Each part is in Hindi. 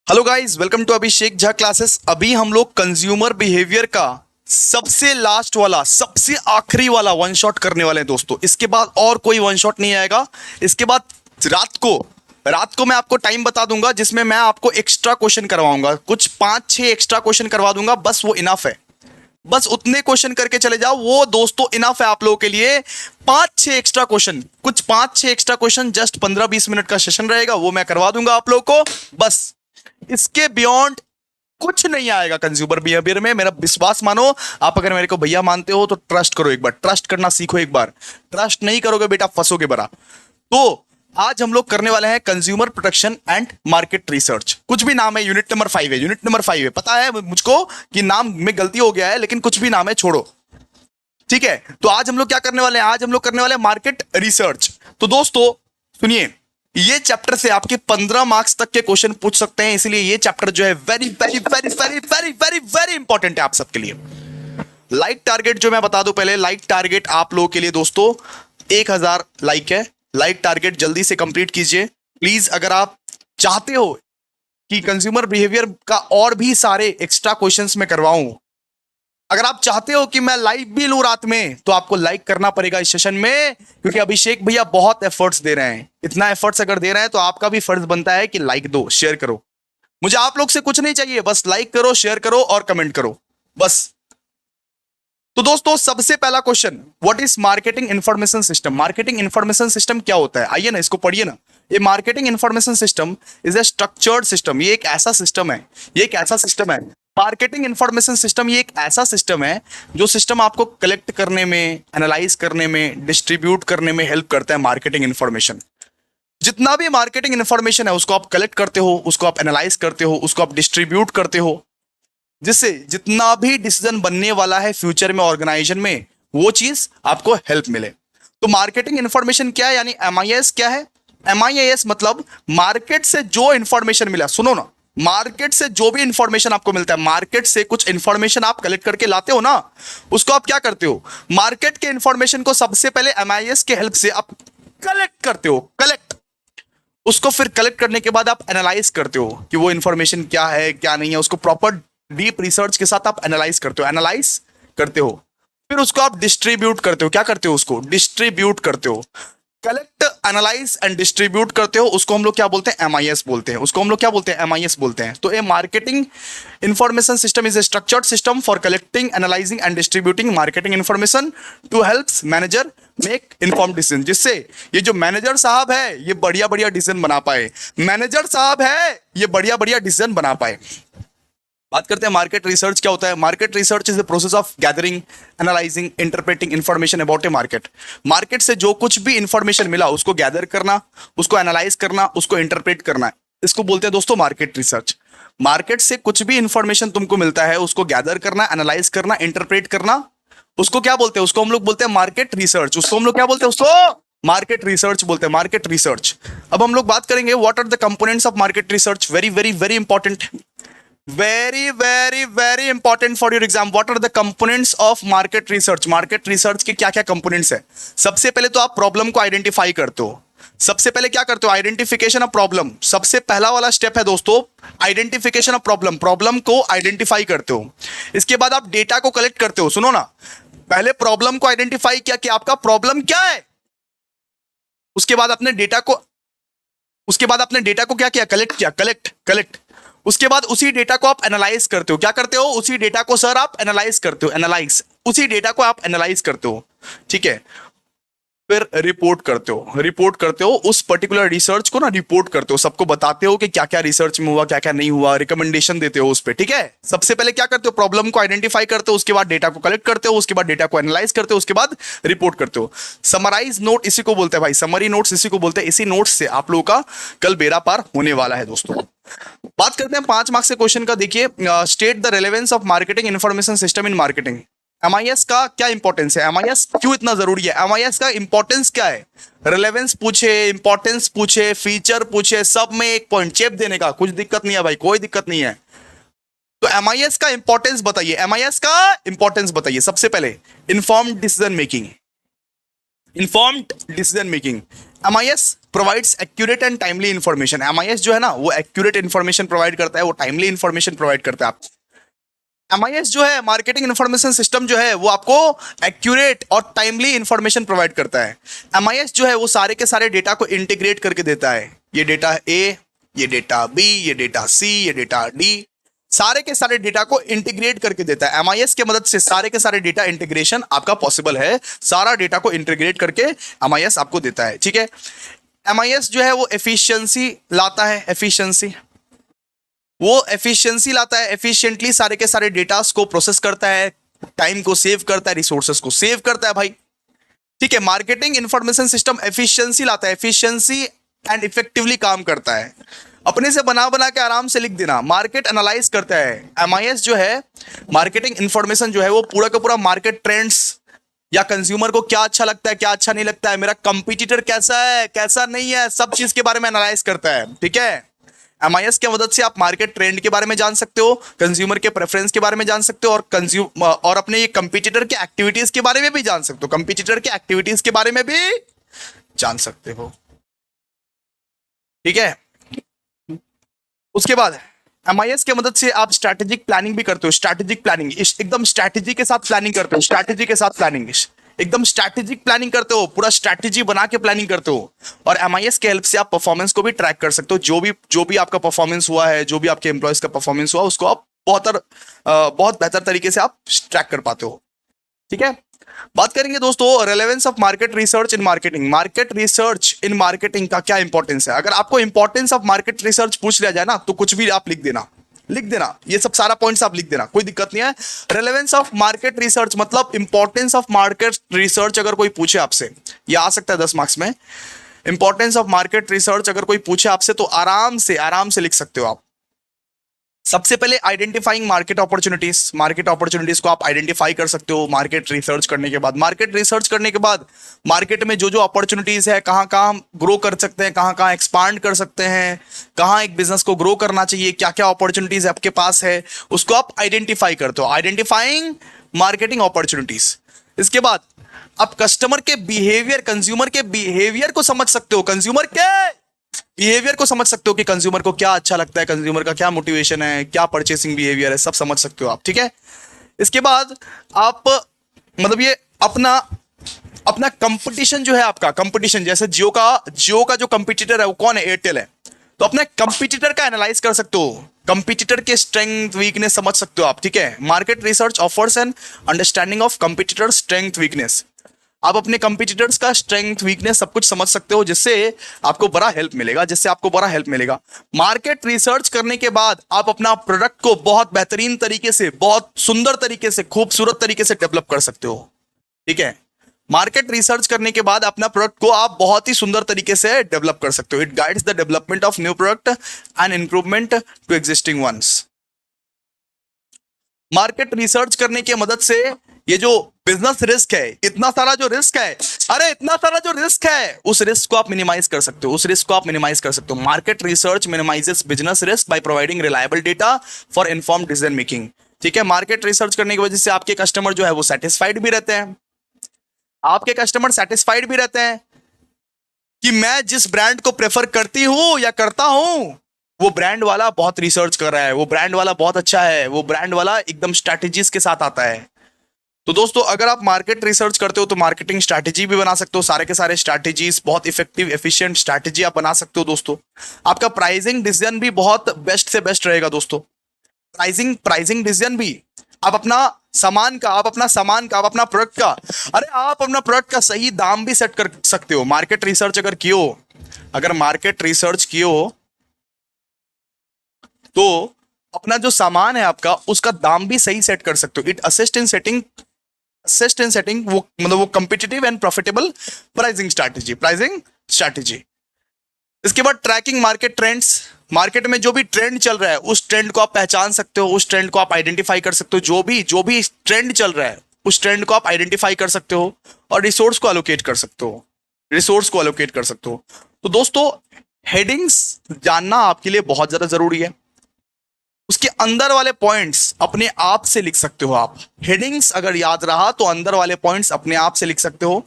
Hello guys, welcome to Abhishek Jha classes. अभी हम लोग कंज्यूमर बिहेवियर का सबसे लास्ट वाला, सबसे आखिरी वाला वन शॉट करने वाले हैं दोस्तों। इसके बाद और कोई वन शॉट नहीं आएगा। इसके बाद रात को मैं आपको टाइम बता दूंगा जिसमें मैं आपको एक्स्ट्रा क्वेश्चन करवाऊंगा। कुछ 5-6 एक्स्ट्रा क्वेश्चन करवा दूंगा, बस वो इनफ है। बस उतने क्वेश्चन करके चले जाओ, वो दोस्तों इनफ है आप लोगों के लिए। 5-6 एक्स्ट्रा क्वेश्चन, कुछ 5-6 एक्स्ट्रा क्वेश्चन, जस्ट 15-20 मिनट का सेशन रहेगा, वो मैं करवा दूंगा आप लोगों को। बस इसके बियॉन्ड कुछ नहीं आएगा कंज्यूमर बिहेवियर में, मेरा विश्वास मानो। आप अगर मेरे को भैया मानते हो तो ट्रस्ट करो, एक बार ट्रस्ट करना सीखो। एक बार ट्रस्ट नहीं करोगे बेटा फंसोगे बड़ा। तो आज हम लोग करने वाले हैं consumer protection and market research. कुछ भी नाम है, यूनिट नंबर 5 है, यूनिट नंबर 5 है। पता है मुझको कि नाम में गलती हो गया है, लेकिन कुछ भी नाम है छोड़ो, ठीक है। तो आज हम लोग क्या करने वाले हैं, आज हम लोग करने वाले हैं मार्केट रिसर्च। तो दोस्तों सुनिए, ये चैप्टर से आपके 15 मार्क्स तक के क्वेश्चन पूछ सकते हैं, इसलिए ये चैप्टर जो है very very very very very very very important है आप सबके लिए। लाइक टारगेट जो मैं बता दूं पहले, लाइक टारगेट आप लोगों के लिए दोस्तों 1000 लाइक है। लाइक टारगेट जल्दी से कंप्लीट कीजिए प्लीज। अगर आप चाहते हो कि कंज्यूमर बिहेवियर का और भी सारे एक्स्ट्रा क्वेश्चंस मैं करवाऊं, अगर आप चाहते हो कि मैं लाइव भी लूं रात में, तो आपको लाइक करना पड़ेगा इस सेशन में, क्योंकि अभिषेक भैया बहुत एफर्ट्स दे रहे हैं। इतना एफर्ट्स अगर दे रहे हैं तो आपका भी फर्ज बनता है कि लाइक दो, शेयर करो। मुझे आप लोग से कुछ नहीं चाहिए, बस लाइक करो, शेयर करो और कमेंट करो, बस। तो दोस्तों सबसे पहला question, what is marketing information system. Marketing information system क्या होता है, आइए ना इसको पढ़िए ना। ये marketing information system is a structured system. ये एक ऐसा सिस्टम है, ये एक ऐसा सिस्टम है, मार्केटिंग इंफॉर्मेशन सिस्टम ये एक ऐसा सिस्टम है जो सिस्टम आपको कलेक्ट करने में, एनालाइज करने में, डिस्ट्रीब्यूट करने में हेल्प करता है। मार्केटिंग इंफॉर्मेशन, जितना भी मार्केटिंग इंफॉर्मेशन है उसको आप कलेक्ट करते हो, उसको आप एनालाइज करते हो, उसको आप डिस्ट्रीब्यूट करते हो, जिससे जितना भी डिसीजन बनने वाला है फ्यूचर में ऑर्गेनाइजेशन में, वो चीज आपको हेल्प मिले। तो मार्केटिंग इंफॉर्मेशन क्या है, यानी एमआईएस क्या है। एमआईएस मतलब मार्केट से जो इंफॉर्मेशन मिला, सुनो ना, मार्केट से जो भी इंफॉर्मेशन आपको मिलता है, मार्केट से कुछ इंफॉर्मेशन आप कलेक्ट करके लाते हो ना, उसको आप क्या करते हो, मार्केट के इंफॉर्मेशन को सबसे पहले एमआईएस के हेल्प से आप कलेक्ट करते हो, कलेक्ट। उसको फिर कलेक्ट करने के बाद आप एनालाइज करते हो कि वो इंफॉर्मेशन क्या है क्या नहीं है, उसको प्रॉपर डीप रिसर्च के साथ आप एनालाइज करते हो, एनालाइज करते हो। फिर उसको आप डिस्ट्रीब्यूट करते हो, क्या करते हो, उसको डिस्ट्रीब्यूट करते हो। कलेक्ट, एनालाइज एंड डिस्ट्रीब्यूट करते हो, उसको हम लोग क्या बोलते हैं, एमआईएस बोलते हैं। उसको हम लोग क्या बोलते हैं, एमआईएस बोलते हैं। तो a marketing information system is a structured system for collecting, analysing and distributing marketing information to helps manager make inform decision. जिससे ये जो मैनेजर साहब है ये बढ़िया बढ़िया डिसीजन बना पाए, मैनेजर साहब है ये बढ़िया बढ़िया डिसीजन बना पाए। बात करते हैं मार्केट रिसर्च क्या होता है। Market research is the process of gathering, analysing, interpreting information about A market. Market से जो कुछ भी इंफॉर्मेशन मिला उसको गैदर करना, उसको एनालाइज करना, उसको इंटरप्रेट करना, इसको बोलते हैं दोस्तों मार्केट रिसर्च। मार्केट से कुछ भी इंफॉर्मेशन तुमको मिलता है उसको गैदर करना, एनालाइज करना, इंटरप्रेट करना, उसको क्या बोलते हैं, उसको हम लोग बोलते हैं मार्केट रिसर्च। उसको हम लोग क्या बोलते हैं, उसको मार्केट रिसर्च बोलते हैं, मार्केट रिसर्च। अब हम लोग बात करेंगे what are the components of market research. Very very very important, very very very important for your exam. What are the components of market research. Market research के क्या क्या कंपोनेंट्स है। सबसे पहले तो आप प्रॉब्लम को आइडेंटिफाई करते हो। सबसे पहले क्या करते हो, आइडेंटिफिकेशन ऑफ प्रॉब्लम। सबसे पहला वाला स्टेप है दोस्तों आइडेंटिफिकेशन ऑफ प्रॉब्लम। प्रॉब्लम को आइडेंटिफाई करते हो। इसके बाद आप डेटा को कलेक्ट करते हो। सुनो ना, पहले प्रॉब्लम को आइडेंटिफाई किया कि आपका प्रॉब्लम क्या है, उसके बाद अपने डेटा को, उसके बाद अपने डेटा को क्या किया, कलेक्ट किया, कलेक्ट कलेक्ट। उसके बाद उसी डेटा को आप एनालाइज करते हो। क्या करते हो, उसी डेटा को सर आप एनालाइज करते हो, एनालाइज, उसी डेटा को आप एनालाइज करते हो, ठीक है। फिर रिपोर्ट करते हो, रिपोर्ट करते हो उस पर्टिकुलर रिसर्च को ना, रिपोर्ट करते हो, सबको बताते हो कि क्या क्या रिसर्च में हुआ, क्या क्या नहीं हुआ, रिकमेंडेशन देते हो उस पर, ठीक है। सबसे पहले क्या करते हो, प्रॉब्लम को आइडेंटिफाई करते हो, उसके बाद डेटा को कलेक्ट करते हो, उसके बाद डेटा को एनालाइज करते हो, उसके बाद रिपोर्ट करते हो। समराइज नोट इसी को बोलते हैं भाई, समरी नोट्स इसी को बोलते हैं। इसी नोट्स से आप लोगों का कल बेड़ा पार होने वाला है दोस्तों। बात करते हैं 5 मार्क्स के क्वेश्चन का। देखिए, state the relevance of marketing information system in marketing. MIS का क्या इंपॉर्टेंस है, एमआईएस क्यों इतना जरूरी है, एमआईएस का इंपॉर्टेंस क्या है। रेलेवेंस पूछे, इंपॉर्टेंस पूछे, फीचर पूछे, सब में एक पॉइंट चेप देने का कुछ दिक्कत नहीं है भाई, कोई दिक्कत नहीं है। तो एमआईएस का इंपॉर्टेंस बताइए, एमआईएस का इंपॉर्टेंस बताइए। सबसे पहले informed decision making, informed decision making. MIS provides accurate and timely information. MIS जो है ना वो एक्यूरेट इंफॉर्मेशन प्रोवाइड करता है, वो टाइमली इंफॉर्मेशन प्रोवाइड करता है आपको। MIS जो है मार्केटिंग इंफॉर्मेशन सिस्टम जो है वो आपको एक्यूरेट और टाइमली इंफॉर्मेशन प्रोवाइड करता है। MIS जो है वो सारे के सारे डेटा को इंटीग्रेट करके देता है। ये डेटा A, ये डेटा B, ये डेटा C, ये डेटा D, सारे के सारे डेटा को इंटीग्रेट करके देता है। MIS के मदद से सारे के सारे डेटा इंटीग्रेशन आपका पॉसिबल है। सारा डेटा को इंटीग्रेट करके MIS आपको देता है, ठीक है। MIS जो है वो एफिशिएंसी लाता है, वो एफिशिएंसी लाता है, एफिशिएंटली सारे के सारे डेटास को प्रोसेस करता है, टाइम को सेव करता है, रिसोर्सेस को सेव करता है भाई, ठीक है। मार्केटिंग इंफॉर्मेशन सिस्टम एफिशिएंसी लाता है, एफिशिएंसी एंड इफेक्टिवली काम करता है। अपने से बना बना के आराम से लिख देना। मार्केट एनालाइज करता है। MIS जो है मार्केटिंग इंफॉर्मेशन जो है वो पूरा का पूरा मार्केट ट्रेंड्स या कंज्यूमर को क्या अच्छा लगता है, क्या अच्छा नहीं लगता है, मेरा कंपटीटर कैसा है, कैसा नहीं है, सब चीज के बारे में एनालाइज करता है, ठीक है। MIS की मदद से आप मार्केट ट्रेंड के बारे में जान सकते हो, कंज्यूमर के प्रेफरेंस के बारे में जान सकते हो, और अपने ये कंपटीटर के एक्टिविटीज के बारे में भी जान सकते हो, कंपटीटर के एक्टिविटीज के बारे में भी जान सकते हो, ठीक है। उसके बाद MIS के मदद से आप स्ट्रैटेजिक प्लानिंग भी करते हो। स्ट्रैटेजिक प्लानिंग एकदम स्ट्रैटेजी के साथ प्लानिंग करते हो, स्ट्रैटेजी के साथ प्लानिंग, एकदम स्ट्रैटेजिक प्लानिंग करते हो, पूरा स्ट्रैटेजी बना के प्लानिंग करते हो। और MIS के हेल्प से आप परफॉर्मेंस को भी ट्रैक कर सकते हो। जो भी आपका परफॉर्मेंस हुआ है, जो भी आपके एम्प्लॉयज का परफॉर्मेंस हुआ, उसको आप बहुत बेहतर तरीके से आप ट्रैक कर पाते हो, ठीक है। बात करेंगे दोस्तों relevance of market research in marketing. Market research in marketing का क्या इंपॉर्टेंस है। अगर आपको इंपॉर्टेंस ऑफ मार्केट रिसर्च पूछ लिया जाए ना तो कुछ भी आप लिख देना, ये सब सारा पॉइंट्स आप लिख देना, कोई दिक्कत नहीं है। रेलेवेंस ऑफ मार्केट रिसर्च मतलब इंपॉर्टेंस ऑफ मार्केट रिसर्च अगर कोई पूछे आपसे, ये आ सकता है 10 मार्क्स में। इंपॉर्टेंस ऑफ मार्केट रिसर्च अगर कोई पूछे आपसे तो आराम से लिख सकते हो आप। सबसे पहले आइडेंटिफाइंग मार्केट अपॉर्चुनिटीज को आप आइडेंटिफाई कर सकते हो मार्केट रिसर्च करने के बाद। मार्केट रिसर्च करने के बाद मार्केट में जो अपॉर्चुनिटीज है, कहां कहां ग्रो कर सकते हैं, कहां कहां एक्सपांड कर सकते हैं, कहां एक बिजनेस को ग्रो करना चाहिए, क्या क्या अपॉर्चुनिटीज आपके पास है, उसको आप आइडेंटिफाई करते हो। Identifying marketing opportunities. इसके बाद आप कस्टमर के बिहेवियर, कंज्यूमर के बिहेवियर को समझ सकते हो, कंज्यूमर के बिहेवियर को समझ सकते हो कि कंज्यूमर को क्या अच्छा लगता है, कंज्यूमर का क्या मोटिवेशन है, क्या परचेसिंग बिहेवियर है, सब समझ सकते हो आप, ठीक है। इसके बाद आप मतलब ये अपना कंपटीशन जो है, आपका कंपटीशन, जैसे जियो का जो कंपटीटर है वो कौन है, एयरटेल है, तो अपने कंपटीटर का एनालाइज कर सकते हो, कंपटीटर के स्ट्रेंथ वीकनेस समझ सकते हो आप, ठीक है। Market research offers an understanding of competitor strength weakness. आप अपने कंपटीटर्स का स्ट्रेंथ वीकनेस सब कुछ समझ सकते हो, जिससे आपको बड़ा हेल्प मिलेगा। मार्केट रिसर्च करने के बाद आप अपना प्रोडक्ट को बहुत बेहतरीन तरीके से, बहुत सुंदर तरीके से, खूबसूरत तरीके से डेवलप कर सकते हो, ठीक है। मार्केट रिसर्च करने के बाद अपना प्रोडक्ट को आप बहुत ही सुंदर तरीके से डेवलप कर सकते हो। It guides the development of new product and improvement to existing ones. Market research करने की मदद से ये जो बिजनेस रिस्क है, इतना सारा जो रिस्क है, उस रिस्क को आप मिनिमाइज कर सकते हो। Market research minimises business risk by providing reliable data for informed decision making, ठीक है। मार्केट रिसर्च करने की वजह से आपके कस्टमर जो है वो सेटिस्फाइड भी रहते हैं, कि मैं जिस ब्रांड को प्रेफर करती हूं या करता हूं वो ब्रांड वाला बहुत रिसर्च कर रहा है, वो ब्रांड वाला बहुत अच्छा है, वो ब्रांड वाला एकदम स्ट्रैटेजीज के साथ आता है। तो दोस्तों अगर आप मार्केट रिसर्च करते हो तो मार्केटिंग स्ट्रैटेजी भी बना सकते हो, सारे के सारे स्ट्रैटेजीज, बहुत इफेक्टिव एफिशिएंट स्ट्रैटेजी आप बना सकते हो दोस्तों। आपका प्राइसिंग डिसीजन भी बहुत बेस्ट से बेस्ट रहेगा दोस्तों। प्राइसिंग डिसीजन भी आप अपना सामान का, आप अपना प्रोडक्ट का, अरे आप अपना प्रोडक्ट का सही दाम भी सेट कर सकते हो। मार्केट रिसर्च अगर मार्केट रिसर्च किए हो तो अपना जो सामान है आपका, उसका दाम भी सही सेट कर सकते हो। इट असिस्ट इन सेटिंग वो मतलब वो competitive and profitable pricing strategy. इसके बाद ट्रैकिंग मार्केट ट्रेंड्स। मार्केट में जो भी ट्रेंड चल रहा है उस ट्रेंड को आप पहचान सकते हो, उस ट्रेंड को आप आइडेंटिफाई कर सकते हो। जो भी ट्रेंड चल रहा है उस ट्रेंड को आप आइडेंटिफाई कर सकते हो और रिसोर्स को एलोकेट कर सकते हो। तो दोस्तों हेडिंग्स जानना आपके लिए बहुत ज्यादा जरूरी है। उसके अंदर वाले पॉइंट्स अपने आप से लिख सकते हो आप। हेडिंग्स अगर याद रहा तो अंदर वाले पॉइंट्स अपने आप से लिख सकते हो।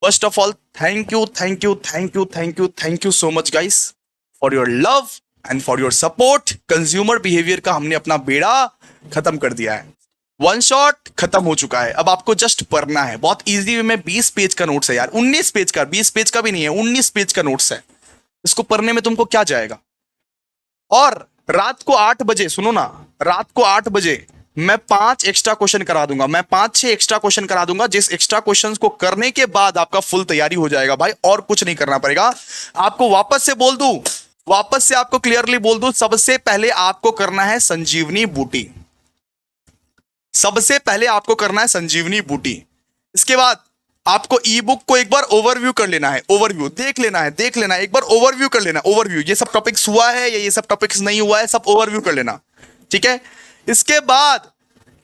First of all thank you, thank you, thank you, thank you, thank you so much guys for your love and for your support. Consumer behaviour का हमने अपना बेड़ा खत्म कर दिया है। वन शॉट खत्म हो चुका है। अब आपको जस्ट पढ़ना है, बहुत इजी वे में। 20 पेज का नोट्स है यार, 19 पेज का, 20 पेज का भी नहीं है, 19 पेज का नोट्स है। इसको पढ़ने में तुमको क्या जाएगा। और रात को 8 बजे, सुनो ना, रात को 8 बजे मैं 5 एक्स्ट्रा क्वेश्चन करा दूंगा। मैं 5-6 एक्स्ट्रा क्वेश्चन करा दूंगा, जिस एक्स्ट्रा क्वेश्चंस को करने के बाद आपका फुल तैयारी हो जाएगा भाई, और कुछ नहीं करना पड़ेगा आपको। वापस से बोल दूं, वापस से आपको क्लियरली बोल दूं, सबसे पहले आपको करना है संजीवनी बूटी। सबसे पहले आपको करना है संजीवनी बूटी। इसके बाद आपको ई बुक को एक बार ओवरव्यू कर लेना है, ओवरव्यू देख लेना है, देख लेना है, एक बार ओवरव्यू कर लेना, ओवरव्यू। ये सब टॉपिक्स हुआ है या ये सब टॉपिक्स नहीं हुआ है, सब ओवरव्यू कर लेना, ठीक है। इसके बाद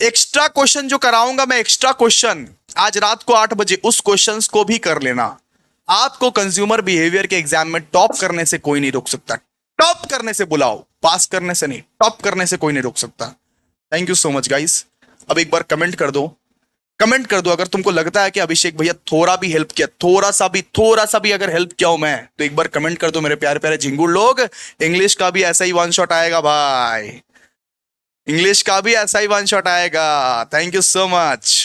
एक्स्ट्रा क्वेश्चन जो कराऊंगा मैं, एक्स्ट्रा क्वेश्चन आज रात को 8 बजे, उस क्वेश्चंस को भी कर लेना। आपको कंज्यूमर बिहेवियर के एग्जाम में टॉप करने से कोई नहीं रोक सकता। टॉप करने से बुलाओ, पास करने से नहीं, टॉप करने से कोई नहीं रोक सकता। Thank you so much guys. अब एक बार कमेंट कर दो, कमेंट कर दो अगर तुमको लगता है कि अभिषेक भैया थोड़ा भी हेल्प किया, थोड़ा सा भी अगर हेल्प किया हूं मैं, तो एक बार कमेंट कर दो मेरे प्यारे प्यारे झिंगुर लोग। इंग्लिश का भी ऐसा ही वन शॉट आएगा भाई, इंग्लिश का भी ऐसा ही वन शॉट आएगा। Thank you so much.